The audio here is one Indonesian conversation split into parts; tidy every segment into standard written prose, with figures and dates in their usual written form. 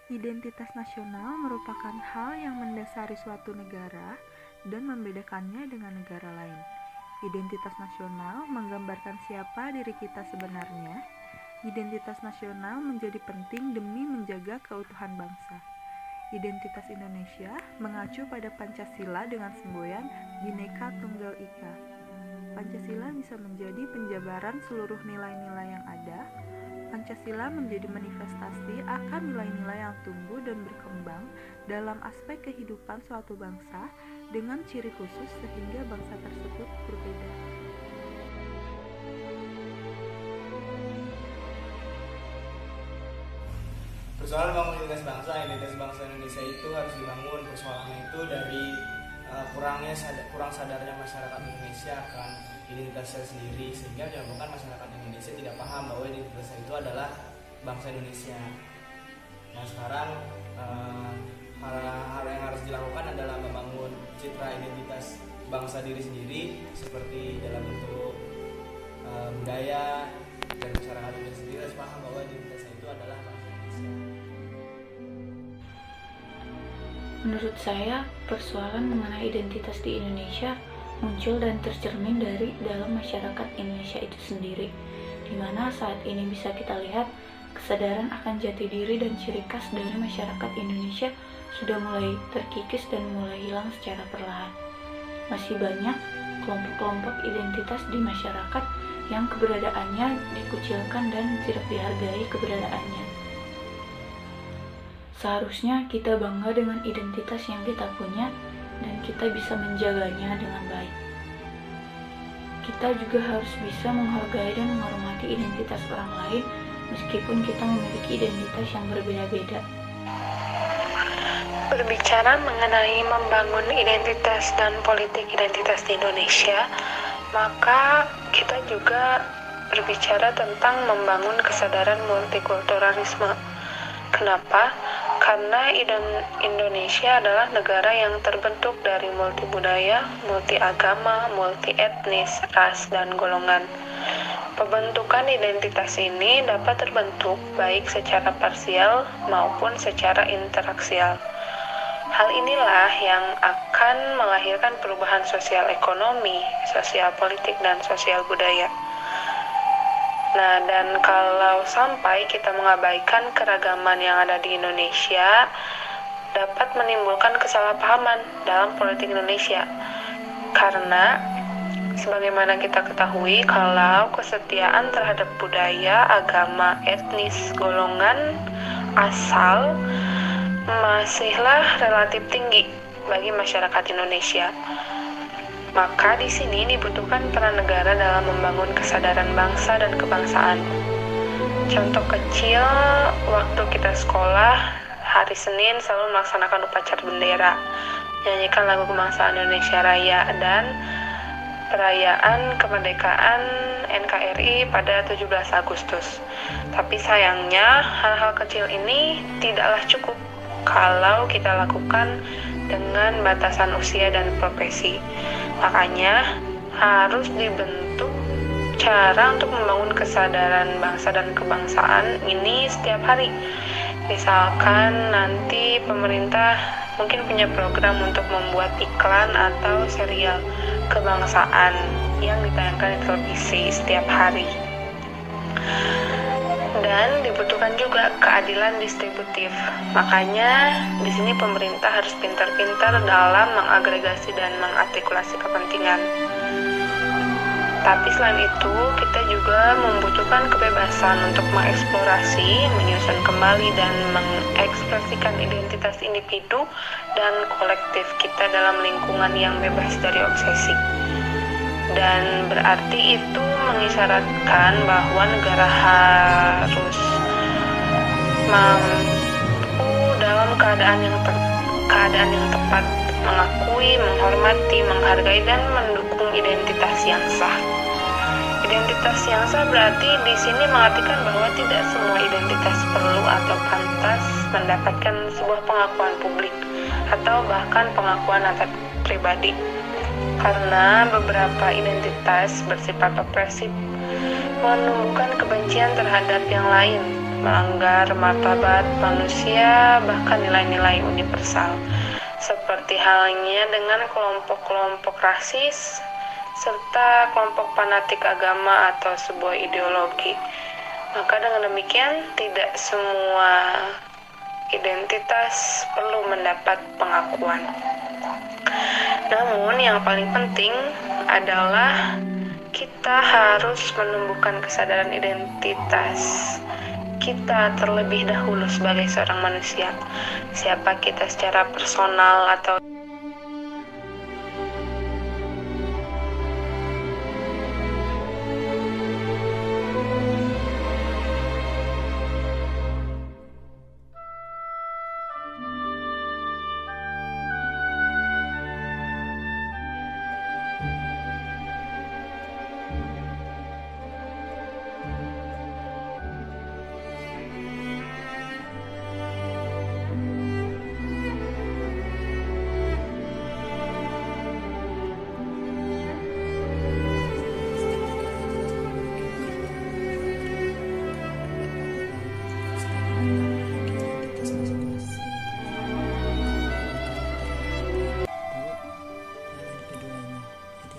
Identitas nasional merupakan hal yang mendasari suatu negara dan membedakannya dengan negara lain. Identitas nasional menggambarkan siapa diri kita sebenarnya. Identitas nasional menjadi penting demi menjaga keutuhan bangsa. Identitas Indonesia mengacu pada Pancasila dengan semboyan Bhinneka Tunggal Ika. Pancasila bisa menjadi penjabaran seluruh nilai-nilai yang ada. Pancasila menjadi manifestasi akan nilai-nilai yang tumbuh dan berkembang dalam aspek kehidupan suatu bangsa dengan ciri khusus sehingga bangsa tersebut berbeda. Persoalan bangun identitas bangsa Indonesia itu harus dibangun. Persoalannya itu dari kurang sadarnya masyarakat Indonesia akan identitasnya sendiri, sehingga menyebabkan masyarakat Indonesia tidak paham bahwa identitasnya itu adalah bangsa Indonesia. Nah sekarang hal yang harus dilakukan adalah membangun citra identitas bangsa diri sendiri, seperti dalam bentuk budaya, dan masyarakat Indonesia sendiri harus paham bahwa identitasnya itu adalah bangsa Indonesia. Menurut saya, persoalan mengenai identitas di Indonesia muncul dan tercermin dari dalam masyarakat Indonesia itu sendiri, di mana saat ini bisa kita lihat kesadaran akan jati diri dan ciri khas dari masyarakat Indonesia sudah mulai terkikis dan mulai hilang secara perlahan. Masih banyak kelompok-kelompok identitas di masyarakat yang keberadaannya dikucilkan dan tidak dihargai keberadaannya. Seharusnya kita bangga dengan identitas yang kita punya dan kita bisa menjaganya dengan baik. Kita juga harus bisa menghargai dan menghormati identitas orang lain meskipun kita memiliki identitas yang berbeda-beda. Berbicara mengenai membangun identitas dan politik identitas di Indonesia, maka kita juga berbicara tentang membangun kesadaran multikulturalisme. Kenapa? Karena Indonesia adalah negara yang terbentuk dari multi budaya, multi agama, multi etnis, ras, dan golongan. Pembentukan identitas ini dapat terbentuk baik secara parsial maupun secara interaksial. Hal inilah yang akan melahirkan perubahan sosial ekonomi, sosial politik, dan sosial budaya. Nah, dan kalau sampai kita mengabaikan keragaman yang ada di Indonesia, dapat menimbulkan kesalahpahaman dalam politik Indonesia. Karena, sebagaimana kita ketahui, kalau kesetiaan terhadap budaya, agama, etnis, golongan, asal, masihlah relatif tinggi bagi masyarakat Indonesia. Maka di sini dibutuhkan peran negara dalam membangun kesadaran bangsa dan kebangsaan. Contoh kecil, waktu kita sekolah, hari Senin selalu melaksanakan upacara bendera, menyanyikan lagu kebangsaan Indonesia Raya, dan perayaan kemerdekaan NKRI pada 17 Agustus. Tapi sayangnya, hal-hal kecil ini tidaklah cukup kalau kita lakukan dengan batasan usia dan profesi. Makanya harus dibentuk cara untuk membangun kesadaran bangsa dan kebangsaan ini setiap hari. Misalkan nanti pemerintah mungkin punya program untuk membuat iklan atau serial kebangsaan yang ditayangkan di televisi setiap hari. Dan dibutuhkan juga keadilan distributif. Makanya di sini pemerintah harus pintar-pintar dalam mengagregasi dan mengartikulasi kepentingan. Tapi selain itu, kita juga membutuhkan kebebasan untuk mengeksplorasi, menyusun kembali, dan mengekspresikan identitas individu dan kolektif kita dalam lingkungan yang bebas dari obsesi. Dan berarti itu mengisyaratkan bahwa negara harus mampu dalam keadaan yang tepat mengakui, menghormati, menghargai, dan mendukung identitas yang sah. Identitas yang sah berarti di sini mengartikan bahwa tidak semua identitas perlu atau pantas mendapatkan sebuah pengakuan publik atau bahkan pengakuan atas pribadi. Karena beberapa identitas bersifat opresif menumbuhkan kebencian terhadap yang lain, melanggar martabat manusia, bahkan nilai-nilai universal, seperti halnya dengan kelompok-kelompok rasis, serta kelompok fanatik agama atau sebuah ideologi. Maka dengan demikian, tidak semua identitas perlu mendapat pengakuan. Namun yang paling penting adalah kita harus menumbuhkan kesadaran identitas kita terlebih dahulu sebagai seorang manusia. Siapa kita secara personal atau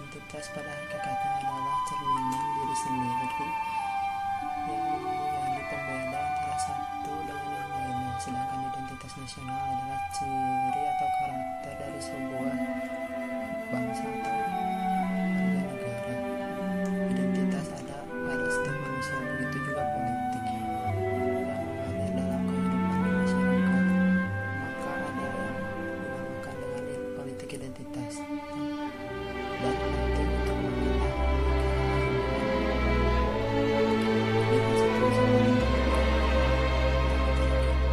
identitas pada hakikatnya adalah cerminan diri sendiri yang menjadi pembeda antara satu dengan yang lainnya, sedangkan identitas nasional adalah ciri atau karakter dari sebuah bangsa atau warga negara. Identitas ada pada setiap manusia, begitu juga politik yang mengalir dalam kehidupan di masyarakat. Maka ada yang dinamakan dengan politik identitas, dan penting untuk mengetahui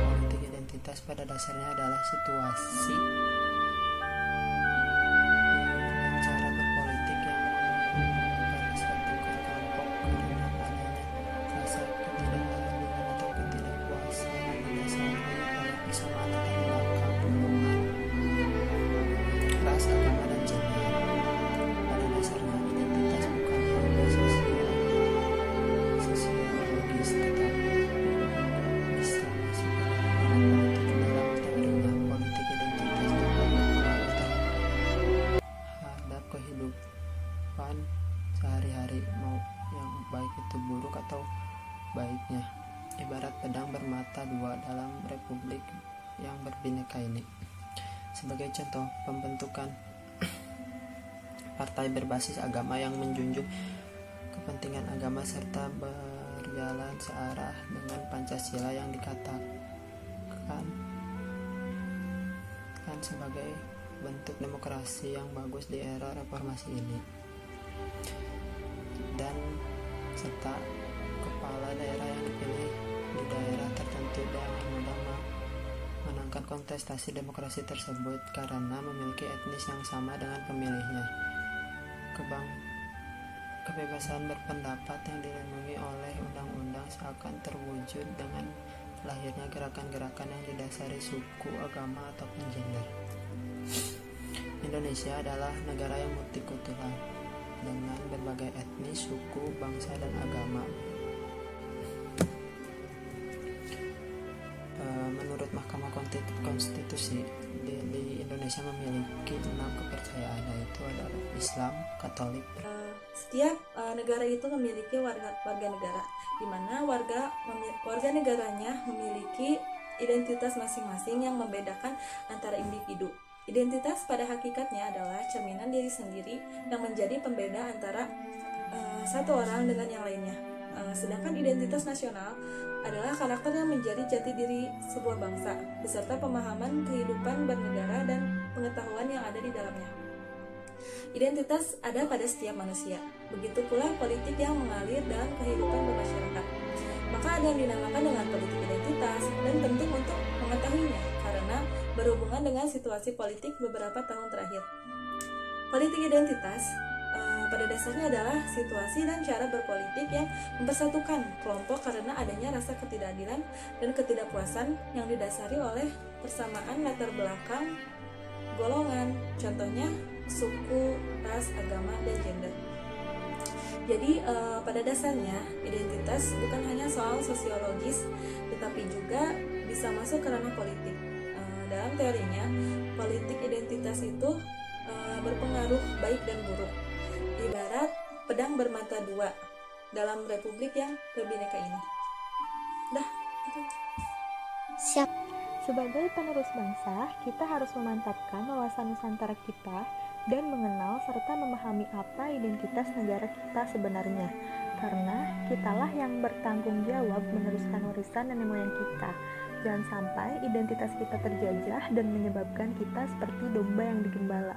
politik identitas pada dasarnya adalah situasi dan cara berpolitik yang pada suatu kelompok karena adanya rasa ketidakadilan atau ketidakpuasan yang didasari oleh persamaan latar belakang, golongan, ras, agama, dan gender. Pada dasarnya identitas bukan hanya sosiologis, tetapi bisa masuk ke dalam politik. Dalam teorinya, politik identitas dapat berpengaruh terhadap kehidupan sehari-hari, mau yang baik itu buruk atau baiknya. Ibarat pedang bermata dua dalam republik yang berbineka ini. Sebagai contoh, pembentukan partai berbasis agama yang menjunjung kepentingan agama serta berjalan searah dengan Pancasila yang dikatakan sebagai bentuk demokrasi yang bagus di era reformasi ini, dan serta kepala daerah yang dipilih di daerah tertentu dengan mudah menangkan kontestasi demokrasi tersebut karena memiliki etnis yang sama dengan pemilihnya. Kebebasan berpendapat yang dilindungi oleh undang-undang seakan terwujud dengan lahirnya gerakan-gerakan yang didasari suku, agama, ataupun gender. Indonesia adalah negara yang multikultural dengan berbagai etnis, suku, bangsa, dan agama. Menurut Mahkamah Konstitusi, di Indonesia memiliki 6 kepercayaan, yaitu adalah Islam, Katolik. Setiap negara itu memiliki warga negara, di mana warga negaranya memiliki identitas masing-masing yang membedakan antara individu. Identitas pada hakikatnya adalah cerminan diri sendiri yang menjadi pembeda antara satu orang dengan yang lainnya. Sedangkan identitas nasional adalah karakter yang menjadi jati diri sebuah bangsa, beserta pemahaman kehidupan bernegara dan pengetahuan yang ada di dalamnya. Identitas ada pada setiap manusia, begitu pula politik yang mengalir dalam kehidupan bermasyarakat. Maka ada yang dinamakan dengan politik identitas dan penting untuk mengetahuinya karena berhubungan dengan situasi politik beberapa tahun terakhir. Politik identitas pada dasarnya adalah situasi dan cara berpolitik yang mempersatukan kelompok karena adanya rasa ketidakadilan dan ketidakpuasan yang didasari oleh persamaan latar belakang, golongan, contohnya suku, ras, agama, dan gender. Jadi pada dasarnya identitas bukan hanya soal sosiologis, tetapi juga bisa masuk ke ranah politik. Dalam teorinya, politik identitas itu berpengaruh baik dan buruk. Ibarat pedang bermata dua dalam republik yang berbineka ini. Dah, itu. Siap. Sebagai penerus bangsa, kita harus memantapkan wawasan Nusantara kita dan mengenal serta memahami apa identitas negara kita sebenarnya. Karena kitalah yang bertanggung jawab meneruskan warisan nenek moyang kita. Jangan sampai identitas kita terjajah dan menyebabkan kita seperti domba yang digembala.